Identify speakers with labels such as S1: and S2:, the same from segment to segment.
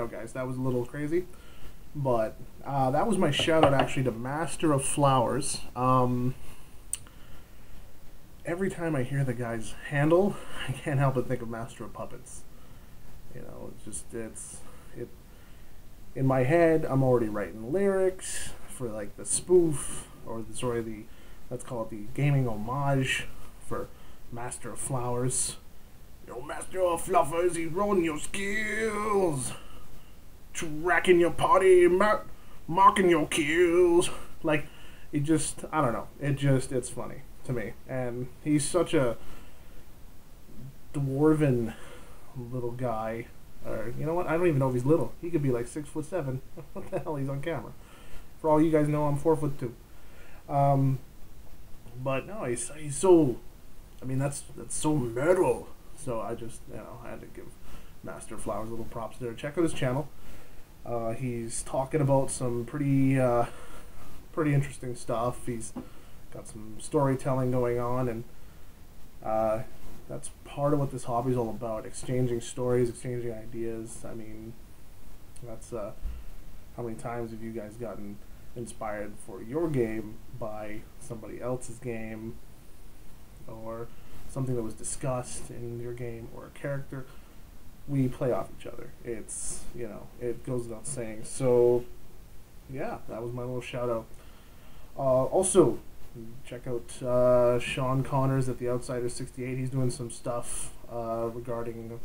S1: know, guys, that was a little crazy. But that was my shout out actually to Master of Flowers. Every time I hear the guy's handle, I can't help but think of Master of Puppets. You know, it in my head. I'm already writing lyrics for like the spoof or the let's call it the gaming homage for Master of Flowers. Yo, Master of Fluffers, he's rolling your skills, tracking your party, marking your kills. Like, I don't know. It's funny to me. And he's such a dwarven little guy. Or, you know what? I don't even know if he's little. He could be like 6'7". What the hell? He's on camera. For all you guys know, I'm 4'2". But no, he's so. I mean, that's so metal. So I just, I had to give Master Flowers a little props there. Check out his channel. He's talking about some pretty interesting stuff. He's got some storytelling going on, and that's part of what this hobby is all about: exchanging stories, exchanging ideas. I mean, that's how many times have you guys gotten inspired for your game by somebody else's game, or something that was discussed in your game, or a character? We play off each other. It's, it goes without saying. So, yeah, that was my little shout out. Also, check out Sean Connors at the Outsider 68. He's doing some stuff regarding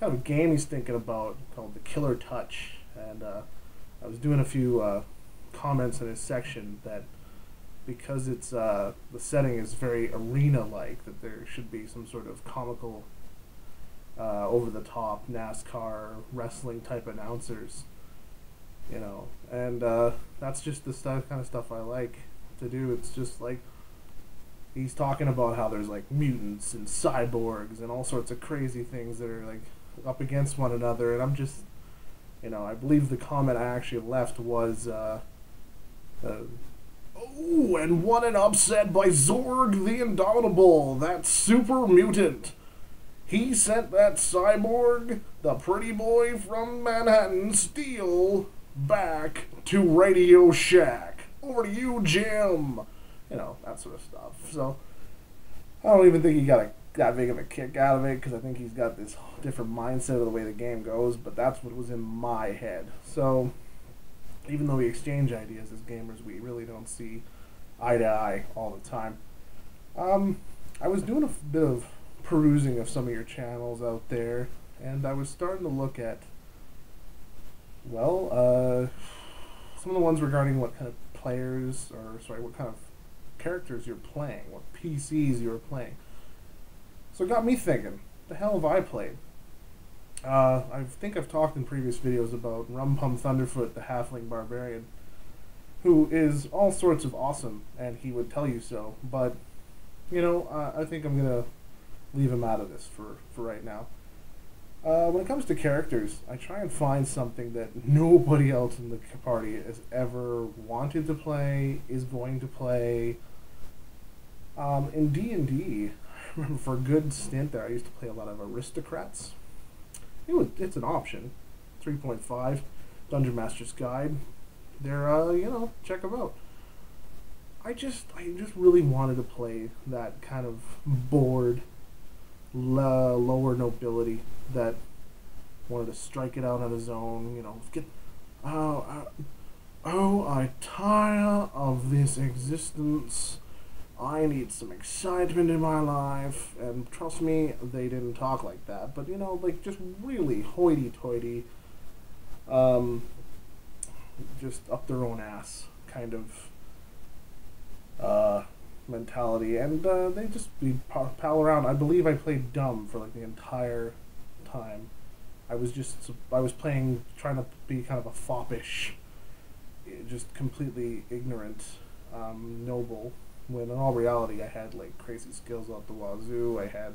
S1: kind of a game he's thinking about called The Killer Touch. And I was doing a few comments in his section that because it's the setting is very arena-like, that there should be some sort of comical, over-the-top NASCAR wrestling type announcers, and that's just the kind of stuff I like to do. It's just like he's talking about how there's like mutants and cyborgs and all sorts of crazy things that are like up against one another, and I'm just, I believe the comment I actually left was, oh, and what an upset by Zorg the Indomitable, that super mutant. He sent that cyborg, the pretty boy from Manhattan, Steel, back to Radio Shack. Over to you, Jim. That sort of stuff. So, I don't even think he got that big of a kick out of it, because I think he's got this different mindset of the way the game goes, but that's what was in my head. So, even though we exchange ideas as gamers, we really don't see eye to eye all the time. I was doing a bit of perusing of some of your channels out there, and I was starting to look at, well, some of the ones regarding what kind of what kind of characters you're playing, what PCs you're playing. So it got me thinking, the hell have I played? I think I've talked in previous videos about Rum Pum Thunderfoot, the Halfling Barbarian, who is all sorts of awesome, and he would tell you so, but, I think I'm going to leave him out of this for right now. When it comes to characters, I try and find something that nobody else in the party has ever wanted to play, is going to play. In D&D, I remember for a good stint there, I used to play a lot of Aristocrats. It's an option. 3.5, Dungeon Master's Guide. They're, check them out. I just really wanted to play that kind of bored, lower nobility that wanted to strike it out on his own, I tire of this existence. I need some excitement in my life. And trust me, they didn't talk like that, but just really hoity-toity, just up their own ass kind of mentality, and they just pal around. I believe I played dumb for like the entire time. I was playing, trying to be kind of a foppish, just completely ignorant, noble, when in all reality I had like crazy skills out the wazoo. I had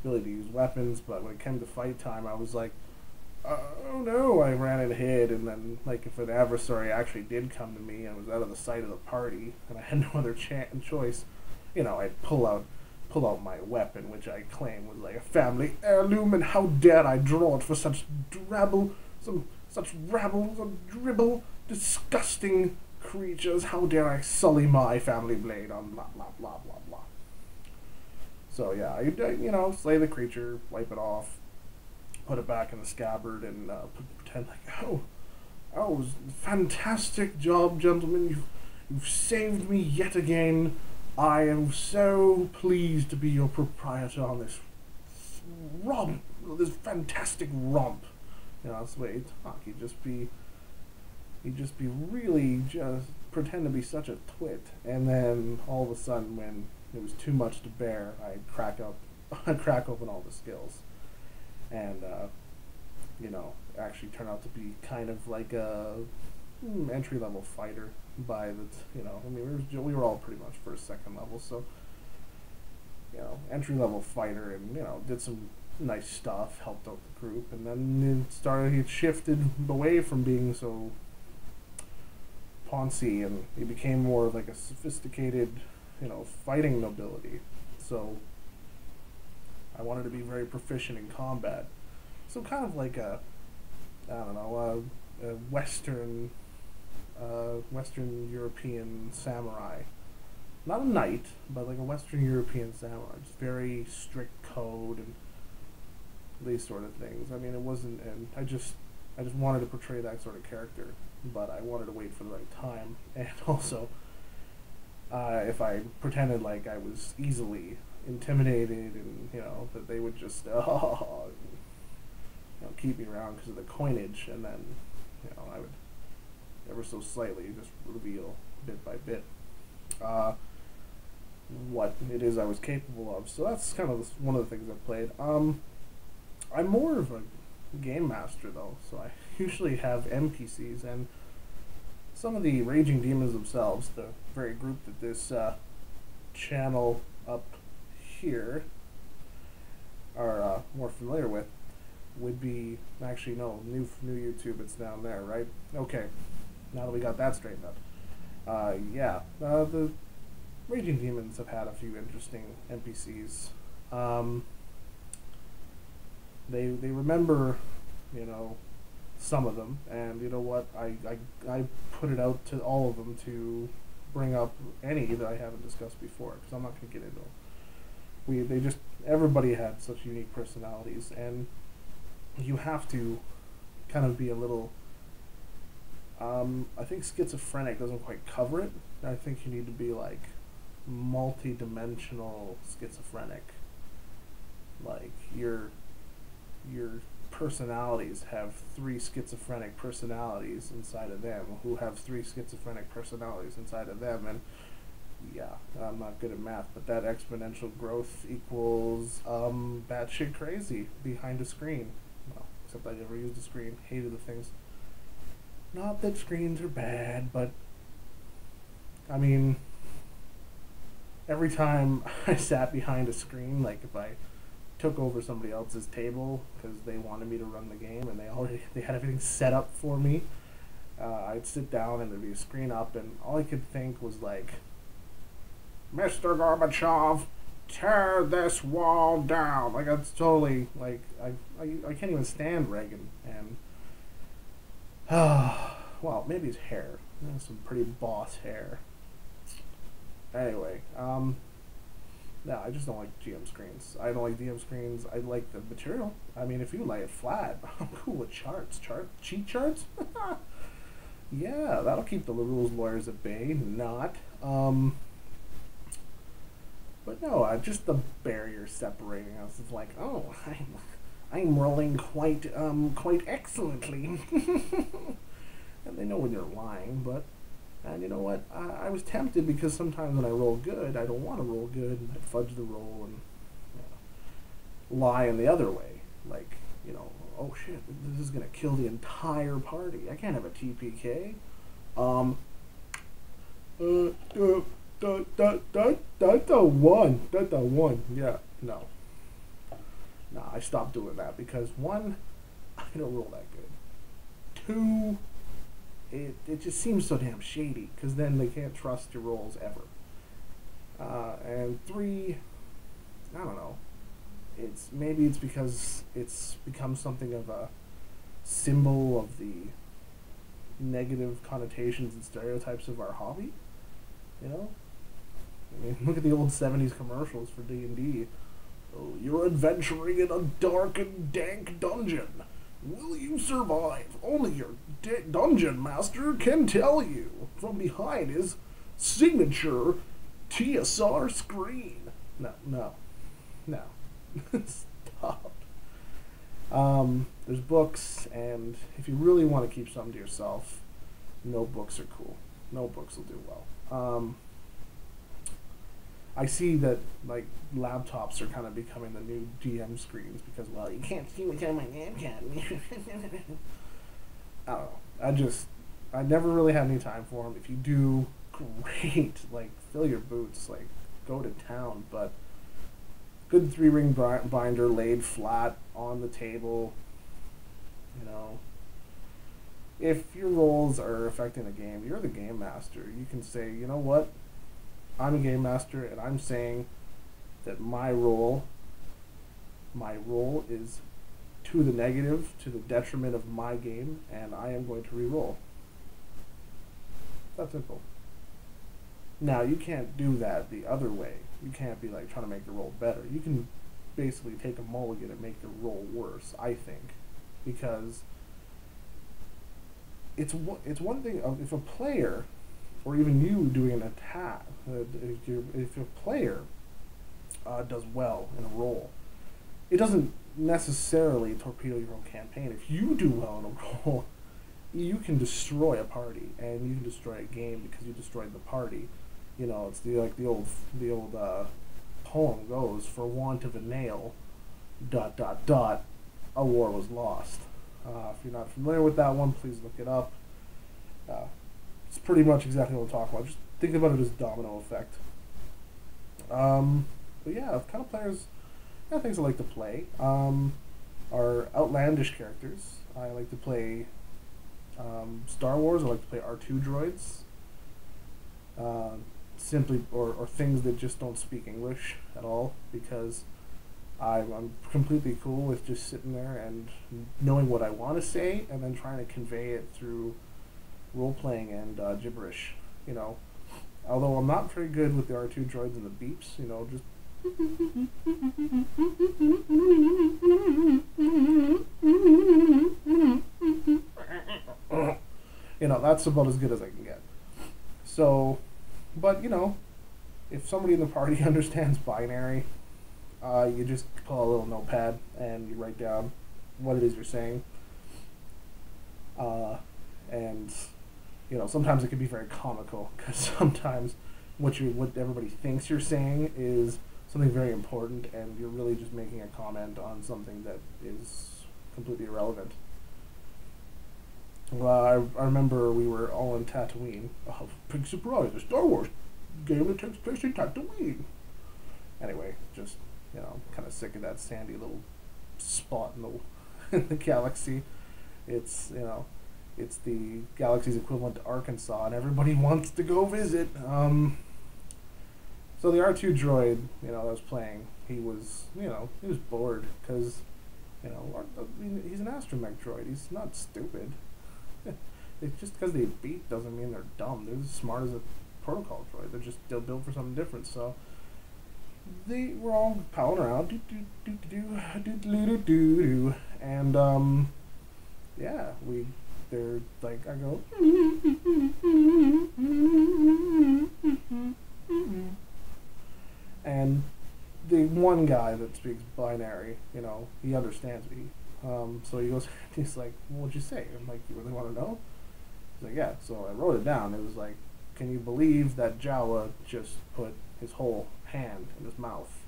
S1: ability to use weapons, but when it came to fight time, I was like, oh no, I ran and hid, and then like if an adversary actually did come to me and was out of the sight of the party and I had no other choice, I'd pull out my weapon, which I claim was like a family heirloom, and how dare I draw it for such drabble, some Such rabble, such dribble, disgusting creatures. How dare I sully my family blade on blah blah blah blah blah. So yeah, you know, slay the creature, wipe it off, put it back in the scabbard, and pretend like, oh, fantastic job, gentlemen. You've saved me yet again. I am so pleased to be your proprietor on this romp, this fantastic romp. You know, that's the way he'd talk. He'd just be really just pretend to be such a twit, and then all of a sudden, when it was too much to bear, I'd crack open all the skills, and you know, actually turn out to be kind of like a entry level fighter by the you know, I mean, we were all pretty much first, second level, so you know, entry level fighter, and you know, did some nice stuff, helped out the group, and then it shifted away from being so poncy, and he became more of like a sophisticated, you know, fighting nobility. So I wanted to be very proficient in combat. So kind of like a, I don't know, a Western European samurai. Not a knight, but like a Western European samurai. Just very strict code and these sort of things. I mean, it wasn't, and I just wanted to portray that sort of character, but I wanted to wait for the right time, and also, if I pretended like I was easily intimidated, and you know, that they would just keep me around because of the coinage, and then you know, I would ever so slightly just reveal bit by bit what it is I was capable of. So that's kind of one of the things I've played. I'm more of a game master though, so I usually have NPCs, and some of the Raging Demons themselves, the very group that this channel up here are more familiar with, would be, actually no, new YouTube, it's down there, right? Okay, now that we got that straightened up. Yeah, the Raging Demons have had a few interesting NPCs. They remember, you know, some of them, and you know what, I put it out to all of them to bring up any that I haven't discussed before, because I'm not going to get into them. Everybody had such unique personalities, and you have to kind of be a little, I think schizophrenic doesn't quite cover it. I think you need to be like multi-dimensional schizophrenic. Like your personalities have 3 schizophrenic personalities inside of them, who have 3 schizophrenic personalities inside of them, and yeah, I'm not good at math, but that exponential growth equals batshit crazy behind a screen. Well, except I never used a screen, hated the things. Not that screens are bad, but I mean, every time I sat behind a screen, like if I took over somebody else's table because they wanted me to run the game and they had everything set up for me, I'd sit down and there'd be a screen up, and all I could think was like, Mr. Gorbachev, tear this wall down. Like, that's totally, like, I can't even stand Reagan, and well, maybe his hair. He has some pretty boss hair. Anyway, no, I just don't like GM screens. I don't like DM screens. I like the material. I mean, if you lay it flat, I'm cool with charts. Cheat charts? Yeah, that'll keep the rules lawyers at bay. Not. But no, just the barrier separating us. It's like, oh, I'm rolling quite excellently. And they know when you're lying, but, and you know what, I was tempted, because sometimes when I roll good, I don't want to roll good, and I fudge the roll and, you know, lie in the other way. Like, you know, oh shit, this is going to kill the entire party. I can't have a TPK. That's a one. Yeah, no. Nah, I stopped doing that, because 1, I don't roll that good. 2, it just seems so damn shady, because then they can't trust your rolls ever. And 3, I don't know. Maybe it's because it's become something of a symbol of the negative connotations and stereotypes of our hobby. You know, I mean, look at the old '70s commercials for D&D. Oh, you're adventuring in a dark and dank dungeon. Will you survive? Only your dungeon master can tell you. From behind his signature TSR screen. No. Stop. There's books, and if you really want to keep something to yourself, notebooks are cool. Notebooks will do well. I see that like laptops are kind of becoming the new DM screens because, well, you can't see what's on my webcam. I don't know. I never really had any time for them. If you do, great. Like, fill your boots. Like, go to town. But good 3-ring binder laid flat on the table. You know, if your roles are affecting the game, you're the game master. You can say, you know what? I'm a game master, and I'm saying that my role is to the negative, to the detriment of my game, and I am going to re-roll. That's simple. Now, you can't do that the other way. You can't be like trying to make your roll better. You can basically take a mulligan and make your roll worse, I think, because it's one thing if a player, or even you doing an attack, if a player does well in a roll, it doesn't necessarily torpedo your whole campaign. If you do well in a roll, you can destroy a party, and you can destroy a game because you destroyed the party. You know, it's the old poem goes, for want of a nail, ... a war was lost. If you're not familiar with that one, please look it up. It's pretty much exactly what I'm talking about. Just think about it as domino effect. But yeah, kind of players, things I like to play are outlandish characters. I like to play Star Wars. I like to play R2 droids. Simply, or things that just don't speak English at all, because I'm completely cool with just sitting there and knowing what I want to say and then trying to convey it through role-playing and gibberish, you know. Although I'm not very good with the R2 droids and the beeps, you know, just... You know, that's about as good as I can get. So, but, you know, if somebody in the party understands binary, you just pull a little notepad and you write down what it is you're saying. And, you know, sometimes it can be very comical, because sometimes what everybody thinks you're saying is something very important, and you're really just making a comment on something that is completely irrelevant. Well, I remember we were all in Tatooine. Oh, big surprise, a Star Wars game that takes place in Tatooine. Anyway, just, you know, kind of sick of that sandy little spot in in the galaxy. It's, you know, it's the galaxy's equivalent to Arkansas, and everybody wants to go visit. So the R2 droid, you know, that was playing, he was bored, because, you know, he's an astromech droid. He's not stupid. It's just because they beat doesn't mean they're dumb. They're as smart as a protocol droid. They're built for something different. So they were all palling around, and yeah, they're like, I go, and the one guy that speaks binary, you know, he understands me. So he goes, he's like, what'd you say? I'm like, you really want to know? He's like, yeah. So I wrote it down. It was like, can you believe that Jawa just put his whole hand in his mouth?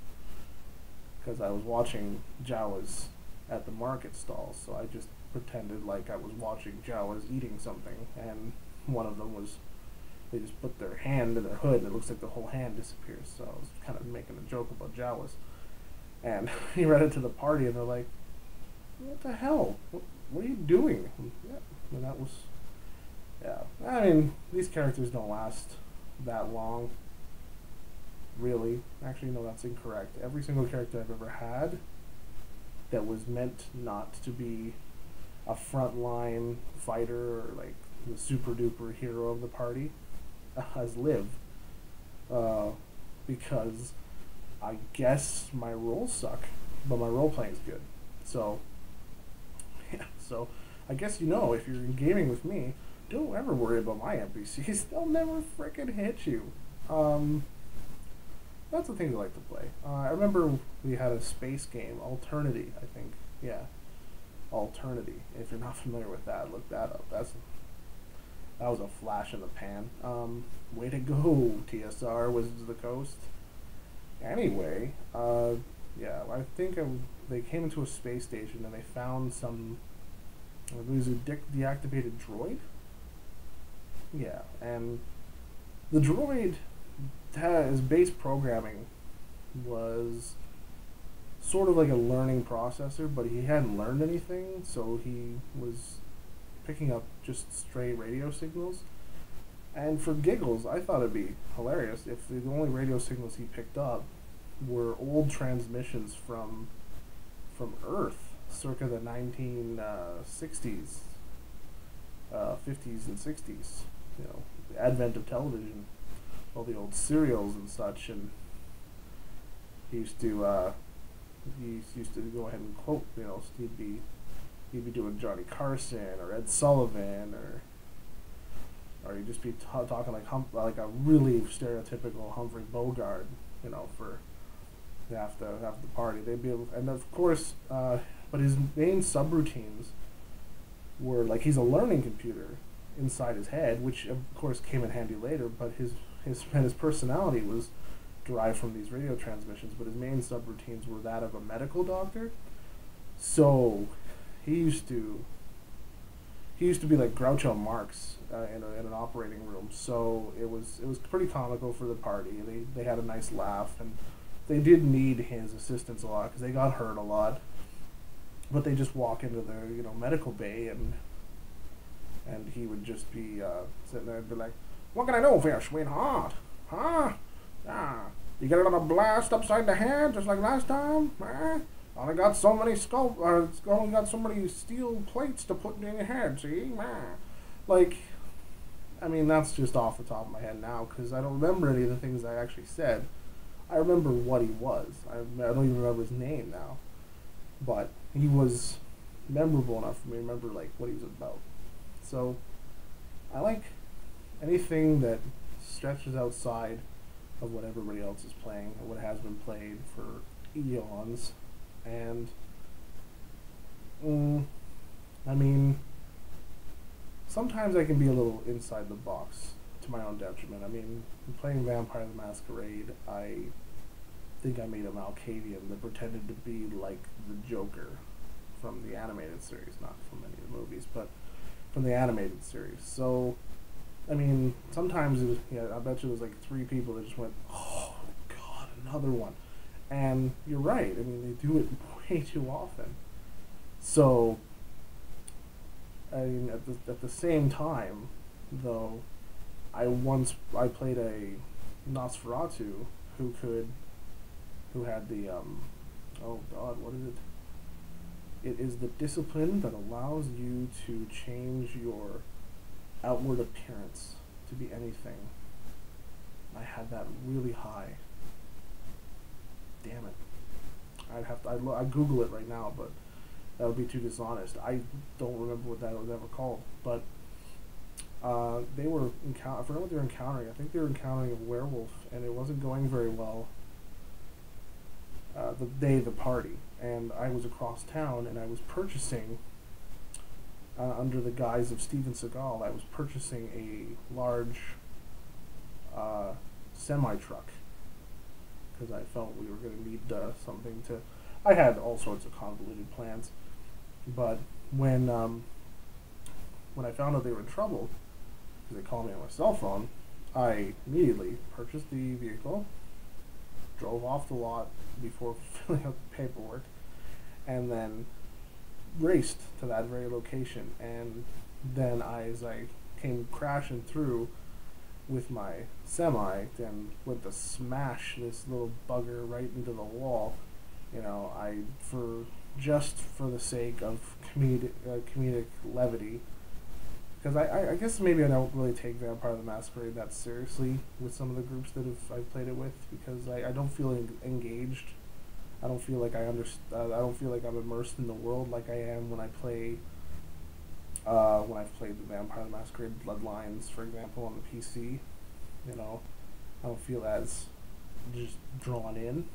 S1: Because I was watching Jawas at the market stalls, so I just pretended like I was watching Jawas eating something, and one of them was, they just put their hand in their hood, and it looks like the whole hand disappears. So I was kind of making a joke about Jawas. And he read it to the party, and they're like, what the hell? What are you doing? Yeah, and that was, yeah. I mean, these characters don't last that long, really. Actually, no, that's incorrect. Every single character I've ever had that was meant not to be a frontline fighter or like the super duper hero of the party has lived, uh, because I guess my rolls suck, but my role playing's good. So yeah, so I guess if you're gaming with me, don't ever worry about my NPCs. They'll never frickin' hit you. Um, that's the things I like to play. I remember we had a space game, Alternity, I think. Yeah, Alternity. If you're not familiar with that, look that up. That was a flash in the pan. Way to go, TSR, Wizards of the Coast. Anyway, yeah, I think they came into a space station and they found some. It was a deactivated droid. Yeah, and the droid, his base programming was sort of like a learning processor, but he hadn't learned anything, so he was picking up just stray radio signals. And for giggles, I thought it'd be hilarious if the only radio signals he picked up were old transmissions from Earth, circa the 1960s, 50s and 60s. The advent of television, all the old serials and such, and he used to go ahead and quote. He'd be doing Johnny Carson or Ed Sullivan, or he'd just be talking like a really stereotypical Humphrey Bogart, for half the party. They'd be able, and of course, but his main subroutines were like he's a learning computer inside his head, which of course came in handy later. But his personality was derived from these radio transmissions. But his main subroutines were that of a medical doctor. So he used to be like Groucho Marx in an operating room. So it was pretty comical for the party. They had a nice laugh, and they did need his assistance a lot because they got hurt a lot. But they just walk into the medical bay, and he would just be sitting there and be like, "What can I do for you, sweetheart? Huh? Ah, you get another blast upside the head just like last time? Only got so many only got so many steel plates to put in your head. See, like, I mean, that's just off the top of my head now because I don't remember any of the things I actually said. I remember what he was. I don't even remember his name now, but he was memorable enough for me to remember like what he was about. So I like anything that stretches outside of what everybody else is playing or what has been played for eons. And I mean, sometimes I can be a little inside the box to my own detriment. I mean, playing Vampire the Masquerade, I think I made a Malkavian that pretended to be like the Joker from the animated series, not from any of the movies, but from the animated series. So, I mean, sometimes it was, I bet you it was like 3 people that just went, "Oh God, another one." And you're right. I mean, they do it way too often. So, I mean, at the same time, though, I played a Nosferatu who had the oh God, what is it? It is the discipline that allows you to change your outward appearance to be anything. I had that really high. Damn it. I'd Google it right now, but that would be too dishonest. I don't remember what that was ever called, but they were I forgot what they were encountering. I think they were encountering a werewolf, and it wasn't going very well. The day of the party, and I was across town, and I was purchasing, under the guise of Steven Seagal, I was purchasing a large semi-truck, because I felt we were going to need something to... I had all sorts of convoluted plans, but when I found out they were in trouble, because they called me on my cell phone, I immediately purchased the vehicle, drove off the lot before filling out the paperwork, and then raced to that very location. And then as I came crashing through with my semi and went to smash this little bugger right into the wall, I for just for the sake of comedic levity. Because I guess maybe I don't really take Vampire the Masquerade that seriously with some of the groups that I've played it with, because I don't feel engaged. I don't feel like I don't feel like I'm immersed in the world like I am when I play. When I've played the Vampire the Masquerade Bloodlines, for example, on the PC, you know, I don't feel as just drawn in.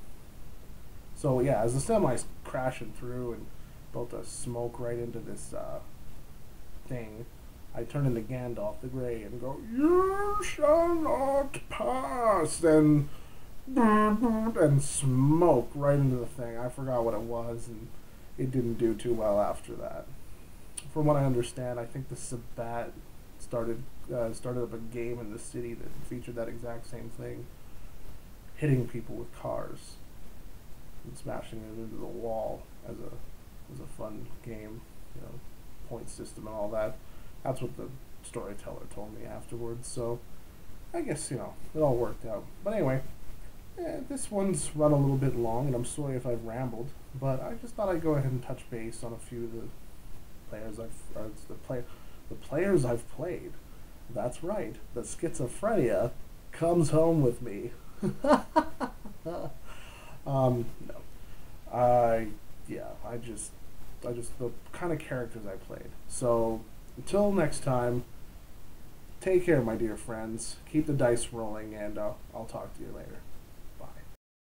S1: So yeah, as the semi's crashing through and about to smoke right into this thing, I turn into Gandalf the Grey and go, "You shall not pass," and smoke right into the thing. I forgot what it was, and it didn't do too well after that. From what I understand, I think the Sabbat started up a game in the city that featured that exact same thing, hitting people with cars and smashing it into the wall as a fun game, you know, point system and all that. That's what the storyteller told me afterwards. So I guess, you know, it all worked out. But anyway, this one's run a little bit long, and I'm sorry if I've rambled, but I just thought I'd go ahead and touch base on a few of the players I've played. That's right, the schizophrenia comes home with me. No. I just the kind of characters I played. So until next time, take care, my dear friends. Keep the dice rolling, and I'll talk to you later.